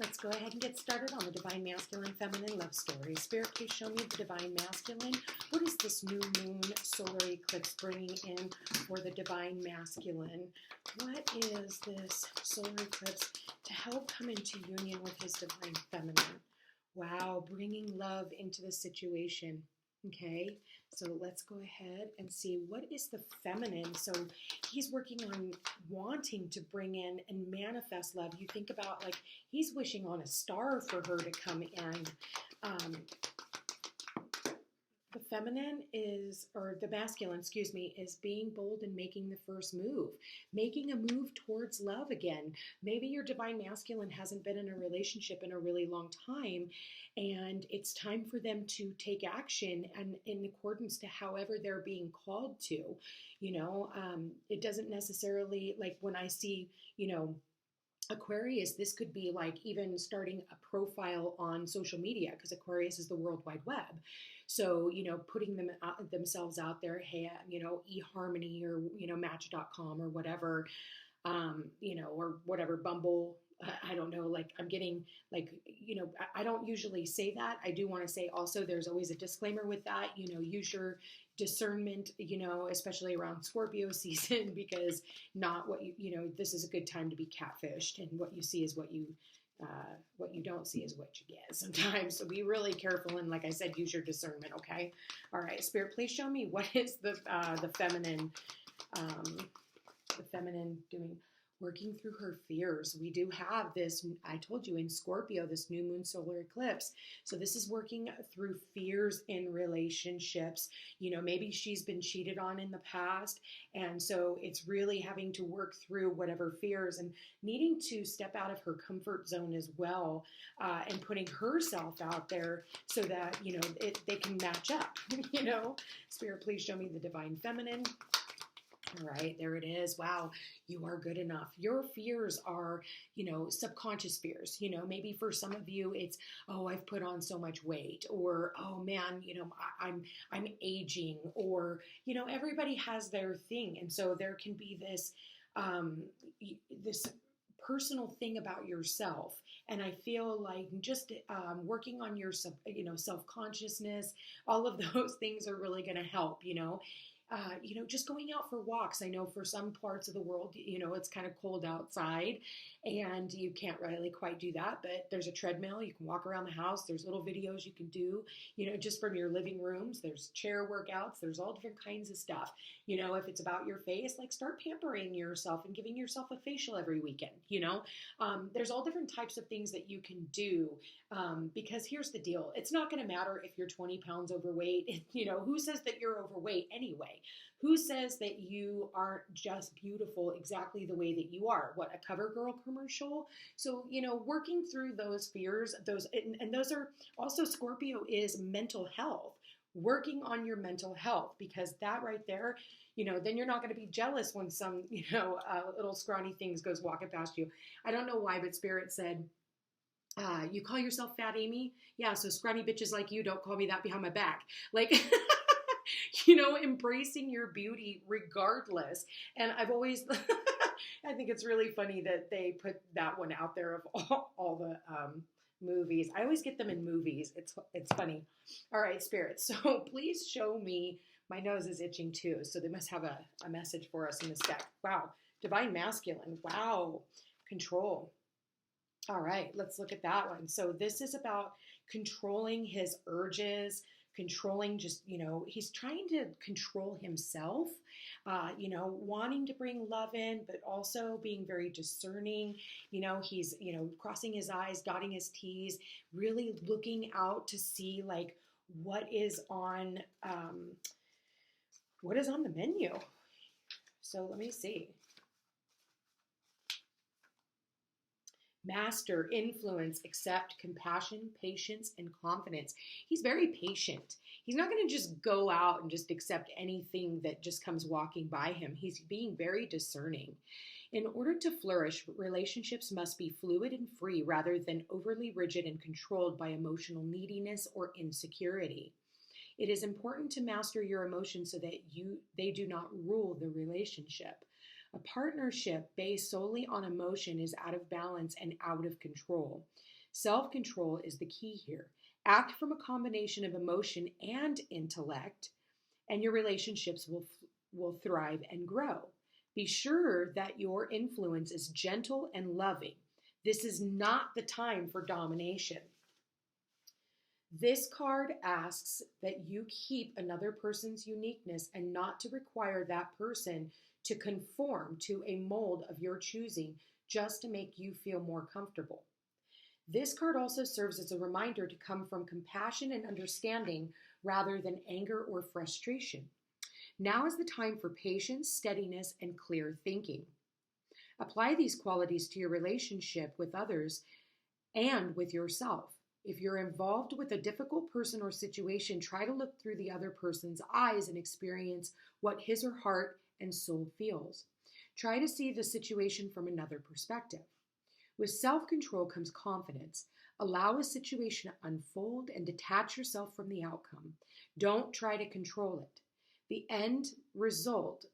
Let's go ahead and get started on the Divine Masculine Feminine Love Story. Spirit, please show me the Divine Masculine. What is this new moon solar eclipse bringing in for the Divine Masculine? What is this solar eclipse to help come into union with his Divine Feminine? Wow, bringing love into the situation. Okay, so let's go ahead and see what is the feminine. So he's working on wanting to bring in and manifest love. You think about like he's wishing on a star for her to come in. The feminine is, or the masculine, excuse me, is being bold and making the first move, making a move towards love again. Maybe your Divine Masculine hasn't been in a relationship in a really long time, and it's time for them to take action and in accordance to however they're being called to. You know, it doesn't necessarily, like when I see, you know, Aquarius, this could be like even starting a profile on social media, because Aquarius is the World Wide Web. So, you know, putting themselves out there, hey, you know, eHarmony or, you know, Match.com or whatever, you know, or whatever, Bumble. I don't know, like I'm getting like, you know, I don't usually say that. I do want to say also there's always a disclaimer with that, you know, use your discernment, you know, especially around Scorpio season, because not what you know, this is a good time to be catfished, and what you see is what you don't see is what you get sometimes. So be really careful. And like I said, use your discernment. Okay. All right. Spirit, please show me what is the feminine doing, working through her fears. We do have this, I told you, in Scorpio, this new moon solar eclipse. So this is working through fears in relationships. You know, maybe she's been cheated on in the past. And so it's really having to work through whatever fears and needing to step out of her comfort zone as well, and putting herself out there so that, you know, they can match up, you know. Spirit, please show me the Divine Feminine. All right, there it is. Wow, you are good enough. Your fears are, you know, subconscious fears. You know, maybe for some of you, it's, oh, I've put on so much weight, or, oh man, you know, I'm aging, or, you know, everybody has their thing. And so there can be this, this personal thing about yourself. And I feel like just working on your, you know, self-consciousness, all of those things are really going to help, you know. You know, just going out for walks. I know for some parts of the world, you know, it's kind of cold outside and you can't really quite do that, but there's a treadmill. You can walk around the house. There's little videos you can do, you know, just from your living rooms. There's chair workouts. There's all different kinds of stuff. You know, if it's about your face, like start pampering yourself and giving yourself a facial every weekend, you know. There's all different types of things that you can do, because here's the deal. It's not going to matter if you're 20 pounds overweight. You know, who says that you're overweight anyway? Who says that you aren't just beautiful exactly the way that you are? What, a CoverGirl commercial? So, you know, working through those fears, and those are also, Scorpio is mental health, working on your mental health, because that right there, you know, then you're not going to be jealous when some, you know, little scrawny things goes walking past you. I don't know why, but Spirit said, you call yourself fat, Amy? Yeah, so scrawny bitches like you don't call me that behind my back. Like, you know, embracing your beauty regardless. And I've always, I think it's really funny that they put that one out there of all the movies. I always get them in movies. It's funny. All right, Spirit. So please show me, my nose is itching too. So they must have a message for us in this deck. Wow. Divine Masculine. Wow. Control. All right, let's look at that one. So this is about controlling his urges, controlling just, you know, he's trying to control himself, you know, wanting to bring love in, but also being very discerning. You know, he's, you know, crossing his I's, dotting his T's, really looking out to see like what is on the menu. So let me see. Master, influence, accept, compassion, patience, and confidence. He's very patient. He's not going to just go out and just accept anything that just comes walking by him. He's being very discerning. In order to flourish, relationships must be fluid and free rather than overly rigid and controlled by emotional neediness or insecurity. It is important to master your emotions so that they do not rule the relationship. A partnership based solely on emotion is out of balance and out of control. Self-control is the key here. Act from a combination of emotion and intellect, and your relationships will thrive and grow. Be sure that your influence is gentle and loving. This is not the time for domination. This card asks that you keep another person's uniqueness and not to require that person to conform to a mold of your choosing just to make you feel more comfortable. This card also serves as a reminder to come from compassion and understanding rather than anger or frustration. Now is the time for patience, steadiness, and clear thinking. Apply these qualities to your relationship with others and with yourself. If you're involved with a difficult person or situation, try to look through the other person's eyes and experience what his or her heart and soul feels. Try to see the situation from another perspective. With self-control comes confidence. Allow a situation to unfold and detach yourself from the outcome. Don't try to control it. The end result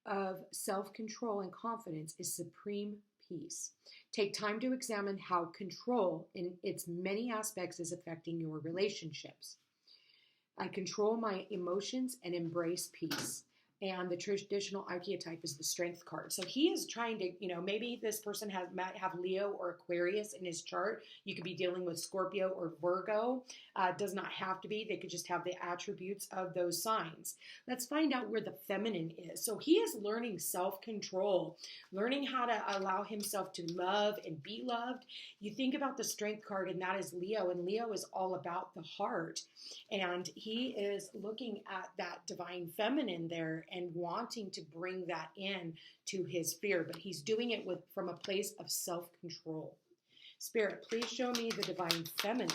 of self-control and confidence is supreme peace. Take time to examine how control in its many aspects is affecting your relationships. I control my emotions and embrace peace. And the traditional archetype is the strength card. So he is trying to, maybe this person might have Leo or Aquarius in his chart. You could be dealing with Scorpio or Virgo. Does not have to be. They could just have the attributes of those signs. Let's find out where the feminine is. So he is learning self-control, learning how to allow himself to love and be loved. You think about the strength card, and that is Leo. And Leo is all about the heart. And he is looking at that divine feminine there and wanting to bring that in to his fear, but he's doing it from a place of self-control. Spirit, please show me the divine feminine.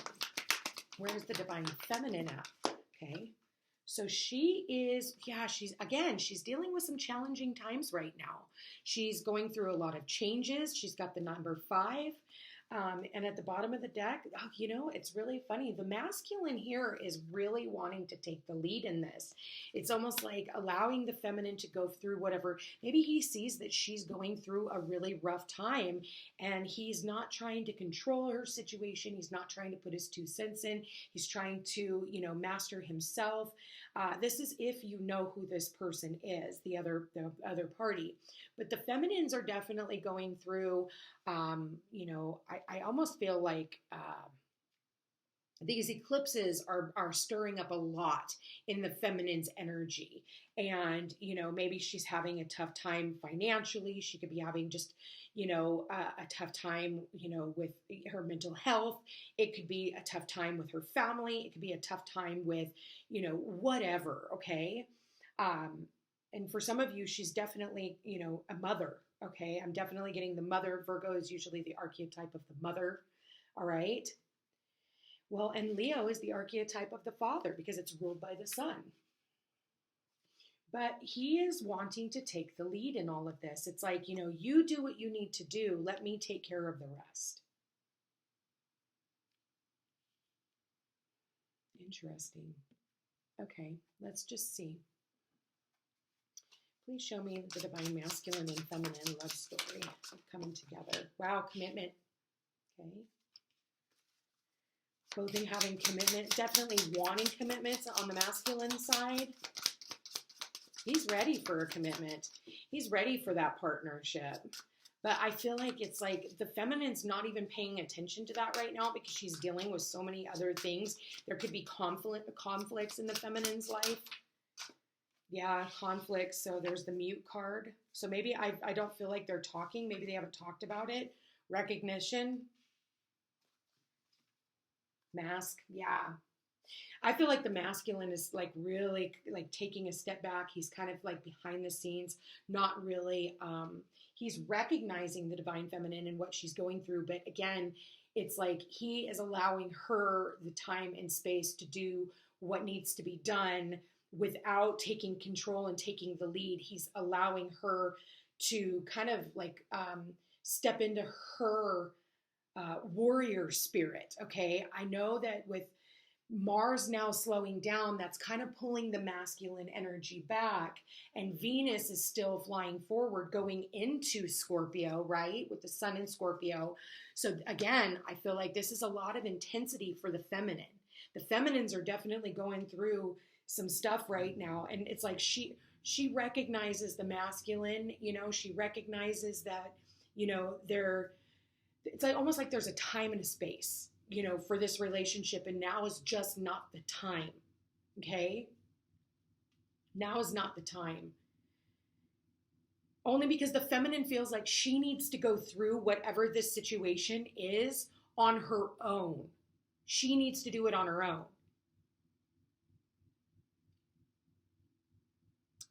Where's the divine feminine at? Okay. So she is, she's dealing with some challenging times right now. She's going through a lot of changes. She's got the number 5. And at the bottom of the deck, it's really funny. The masculine here is really wanting to take the lead in this. It's almost like allowing the feminine to go through whatever. Maybe he sees that she's going through a really rough time and he's not trying to control her situation. He's not trying to put his 2 cents in. He's trying to, master himself. This is if you know who this person is, the other party. But the feminines are definitely going through, I almost feel like these eclipses are stirring up a lot in the feminine's energy. And, maybe she's having a tough time financially. She could be having just, a tough time, with her mental health. It could be a tough time with her family. It could be a tough time with, whatever. Okay. And for some of you, she's definitely, a mother. Okay. I'm definitely getting the mother. Virgo is usually the archetype of the mother. All right. Well, and Leo is the archetype of the father because it's ruled by the sun. But he is wanting to take the lead in all of this. It's like, you do what you need to do. Let me take care of the rest. Interesting. Okay, let's just see. Please show me the divine masculine and feminine love story coming together. Wow, commitment. Okay. Both in having commitment, definitely wanting commitments on the masculine side. He's ready for a commitment. He's ready for that partnership. But I feel like it's like the feminine's not even paying attention to that right now because she's dealing with so many other things. There could be conflicts in the feminine's life. Yeah, conflicts. So there's the mute card. So maybe I don't feel like they're talking. Maybe they haven't talked about it. Recognition. Mask. Yeah. I feel like the masculine is like really like taking a step back. He's kind of like behind the scenes, not really, he's recognizing the divine feminine and what she's going through. But again, it's like he is allowing her the time and space to do what needs to be done without taking control and taking the lead. He's allowing her to kind of like step into her warrior spirit. Okay. I know that with Mars now slowing down, that's kind of pulling the masculine energy back. And Venus is still flying forward, going into Scorpio, right? With the sun in Scorpio. So again, I feel like this is a lot of intensity for the feminine. The feminines are definitely going through some stuff right now. And it's like she recognizes the masculine, you know, she recognizes that, you know, it's like almost like there's a time and a space, you know, for this relationship, and now is just not the time. Okay? Now is not the time. Only because the feminine feels like she needs to go through whatever this situation is on her own. She needs to do it on her own.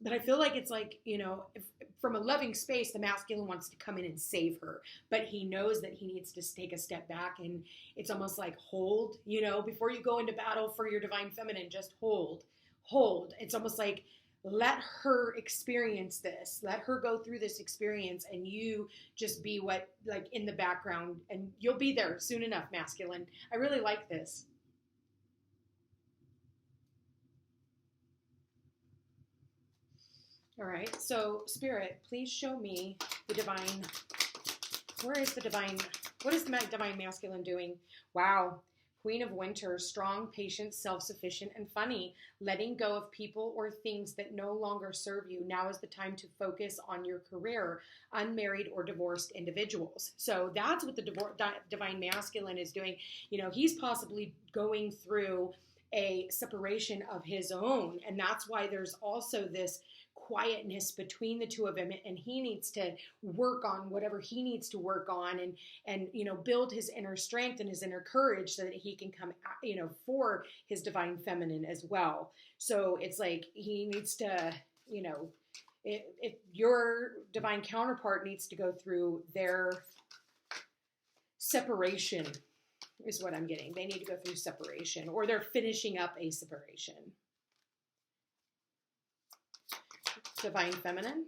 But I feel like it's like, you know, if, from a loving space, the masculine wants to come in and save her. But he knows that he needs to take a step back. And it's almost like hold, you know, before you go into battle for your divine feminine, just hold. Hold. It's almost like let her experience this. Let her go through this experience. And you just be what, like in the background. And you'll be there soon enough, masculine. I really like this. All right, so Spirit, please show me the divine. Where is the divine? What is the divine masculine doing? Wow. Queen of Winter, strong, patient, self-sufficient, and funny. Letting go of people or things that no longer serve you. Now is the time to focus on your career. Unmarried or divorced individuals. So that's what the divine masculine is doing. You know, he's possibly going through a separation of his own. And that's why there's also this quietness between the two of them, and he needs to work on whatever he needs to work on, and you know, build his inner strength and his inner courage so that he can come, you know, for his divine feminine as well. So it's like he needs to, you know, if your divine counterpart needs to go through their separation is what I'm getting. They need to go through separation, or they're finishing up a separation. Divine feminine.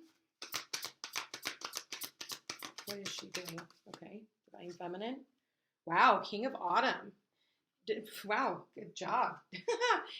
What is she doing? Okay, divine feminine. Wow, King of Autumn. Wow, good job.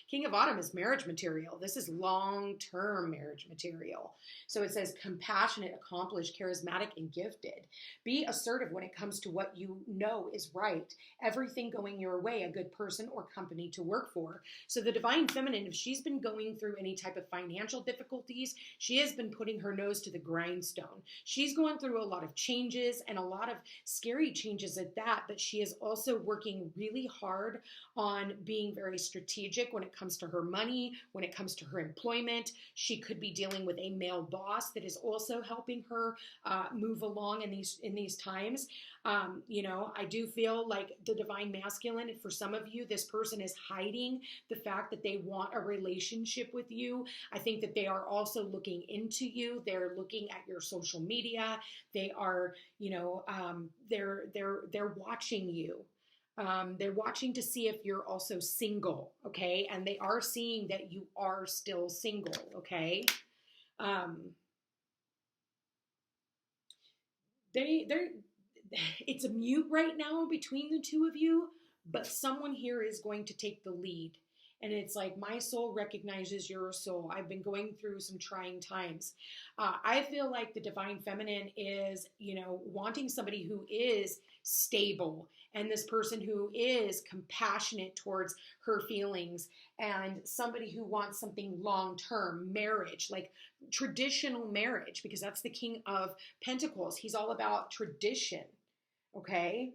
King of Autumn is marriage material. This is long-term marriage material. So it says compassionate, accomplished, charismatic, and gifted. Be assertive when it comes to what you know is right. Everything going your way, a good person or company to work for. So the divine feminine, if she's been going through any type of financial difficulties, she has been putting her nose to the grindstone. She's going through a lot of changes, and a lot of scary changes at that, but she is also working really hard on being very strategic when it comes to her money, when it comes to her employment. She could be dealing with a male boss that is also helping her move along in these times. You know, I do feel like the divine masculine, for some of you, this person is hiding the fact that they want a relationship with you. I think that they are also looking into you. They're looking at your social media. They are, you know, they're watching you. They're watching to see if you're also single, okay? And they are seeing that you are still single, okay? It's a mute right now between the two of you, but someone here is going to take the lead. And it's like, my soul recognizes your soul. I've been going through some trying times. I feel like the divine feminine is, you know, wanting somebody who is stable, and this person who is compassionate towards her feelings, and somebody who wants something long-term, marriage, like traditional marriage, because that's the King of Pentacles. He's all about tradition, okay?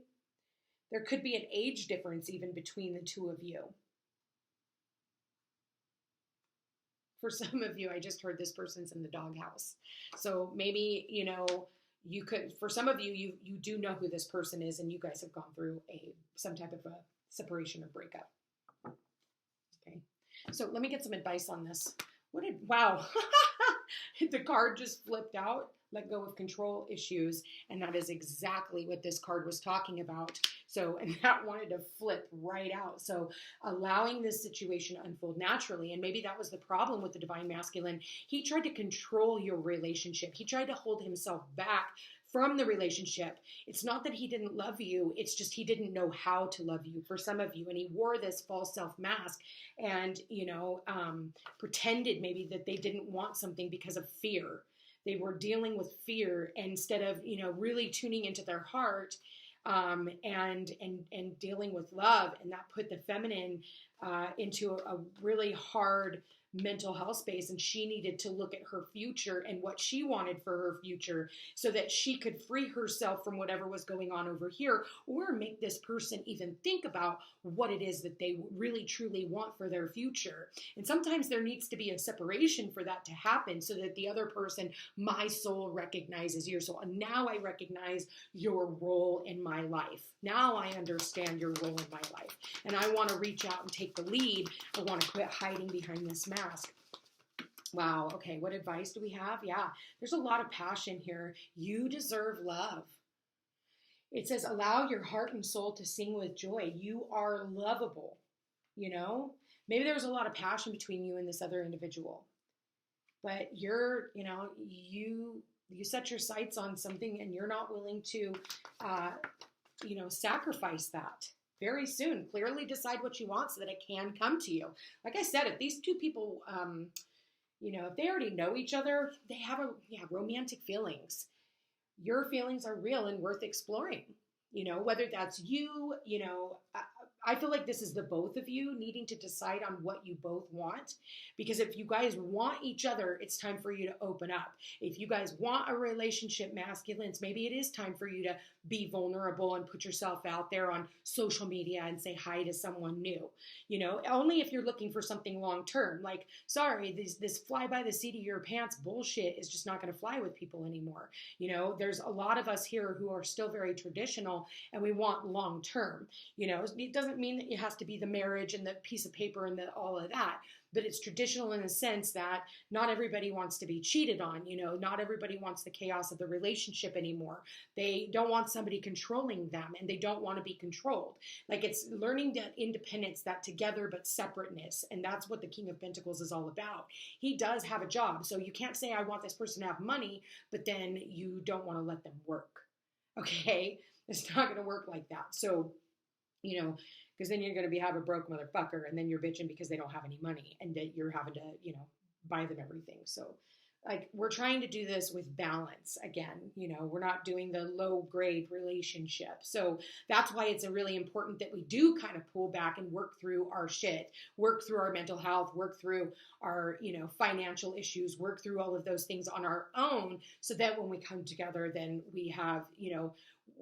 There could be an age difference even between the two of you. For some of you, I just heard this person's in the doghouse. So maybe, you know, you could, for some of you, you do know who this person is, and you guys have gone through some type of a separation or breakup. Okay. So let me get some advice on this. Wow. The card just flipped out. Let go of control issues. And that is exactly what this card was talking about. So, and that wanted to flip right out. So allowing this situation to unfold naturally. And maybe that was the problem with the divine masculine. He tried to control your relationship. He tried to hold himself back from the relationship. It's not that he didn't love you. It's just he didn't know how to love you for some of you. And he wore this false self mask and, pretended maybe that they didn't want something because of fear. They were dealing with fear instead of, really tuning into their heart and dealing with love. And that put the feminine into a really hard mental health space, and she needed to look at her future and what she wanted for her future so that she could free herself from whatever was going on over here, or make this person even think about what it is that they really truly want for their future. And sometimes there needs to be a separation for that to happen so that the other person, my soul, recognizes your soul. And now I recognize your role in my life. Now I understand your role in my life. And I want to reach out and take the lead. I want to quit hiding behind this mask. Wow. Okay. What advice do we have? Yeah. There's a lot of passion here. You deserve love. It says, allow your heart and soul to sing with joy. You are lovable. Maybe there was a lot of passion between you and this other individual, but you set your sights on something and you're not willing to, sacrifice that very soon. Clearly decide what you want so that it can come to you. Like I said, if these two people, if they already know each other, they have romantic feelings. Your feelings are real and worth exploring, whether that's you, I feel like this is the both of you needing to decide on what you both want, because if you guys want each other, it's time for you to open up. If you guys want a relationship, masculines, maybe it is time for you to be vulnerable and put yourself out there on social media and say hi to someone new, only if you're looking for something long-term. Like, sorry, this fly by the seat of your pants bullshit is just not going to fly with people anymore. There's a lot of us here who are still very traditional and we want long-term, it doesn't mean that it has to be the marriage and the piece of paper and all of that, but it's traditional in the sense that not everybody wants to be cheated on. Not everybody wants the chaos of the relationship anymore. They don't want somebody controlling them, and they don't want to be controlled. Like, it's learning that independence, that together but separateness. And that's what the King of Pentacles is all about. He does have a job. So you can't say, I want this person to have money, but then you don't want to let them work. Okay. It's not going to work like that. So, because then you're going to have a broke motherfucker, and then you're bitching because they don't have any money and that you're having to, buy them everything. So, like, we're trying to do this with balance again. We're not doing the low grade relationship. So that's why it's really important that we do kind of pull back and work through our shit, work through our mental health, work through our, financial issues, work through all of those things on our own, so that when we come together, then we have,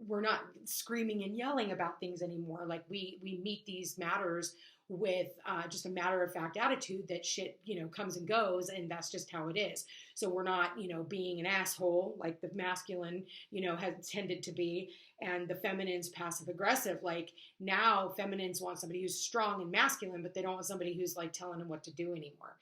we're not screaming and yelling about things anymore. Like, we meet these matters with just a matter of fact attitude that shit, comes and goes, and that's just how it is. So we're not, being an asshole like the masculine, has tended to be, and the feminine's passive aggressive. Like, now feminines want somebody who's strong and masculine, but they don't want somebody who's like telling them what to do anymore,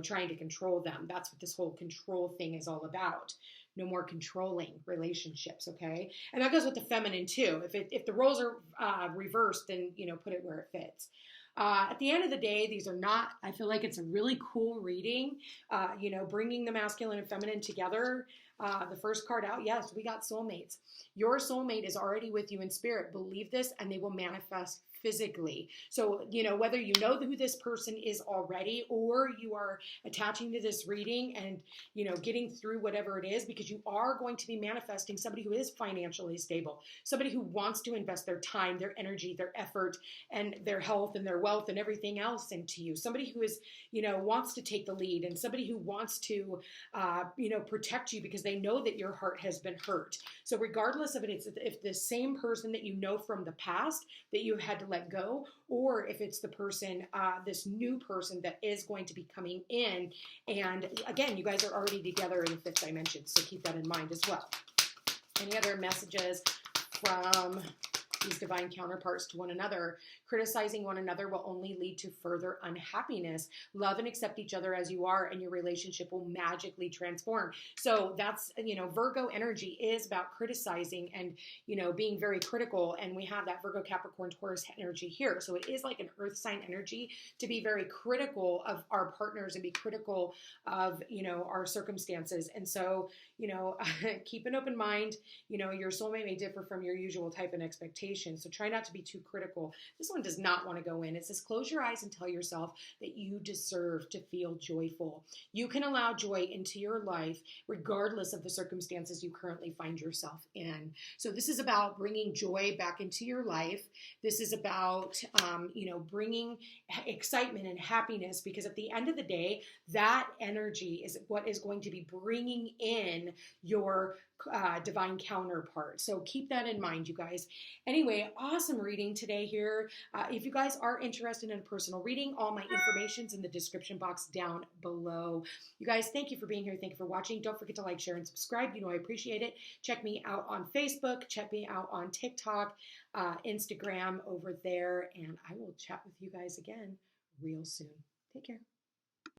trying to control them. That's what this whole control thing is all about. No more controlling relationships, okay? And that goes with the feminine too. If the roles are reversed, then, put it where it fits. At the end of the day, these are not, I feel like it's a really cool reading, bringing the masculine and feminine together. The first card out, yes, we got soulmates. Your soulmate is already with you in spirit. Believe this, and they will manifest physically. So, whether you know who this person is already, or you are attaching to this reading and, getting through whatever it is, because you are going to be manifesting somebody who is financially stable, somebody who wants to invest their time, their energy, their effort, and their health and their wealth and everything else into you. Somebody who is, wants to take the lead, and somebody who wants to, protect you because they know that your heart has been hurt. So regardless of it, if the same person that you know from the past that you had to let go, or if it's the person, this new person that is going to be coming in. And again, you guys are already together in the fifth dimension, so keep that in mind as well. Any other messages from these divine counterparts to one another. Criticizing one another will only lead to further unhappiness. Love and accept each other as you are, and your relationship will magically transform. So that's, Virgo energy is about criticizing and, being very critical. And we have that Virgo, Capricorn, Taurus energy here. So it is like an earth sign energy to be very critical of our partners and be critical of, our circumstances. And so, keep an open mind. Your soulmate may differ from your usual type and expectation. So try not to be too critical. This one does not want to go in. It says, close your eyes and tell yourself that you deserve to feel joyful. You can allow joy into your life regardless of the circumstances you currently find yourself in. So this is about bringing joy back into your life. This is about, bringing excitement and happiness, because at the end of the day, that energy is what is going to be bringing in your divine counterpart. So keep that in mind, you guys. Anyway, awesome reading today here. If you guys are interested in a personal reading, all my information's in the description box down below. You guys, thank you for being here. Thank you for watching. Don't forget to like, share, and subscribe. I appreciate it. Check me out on Facebook. Check me out on TikTok, Instagram over there. And I will chat with you guys again real soon. Take care.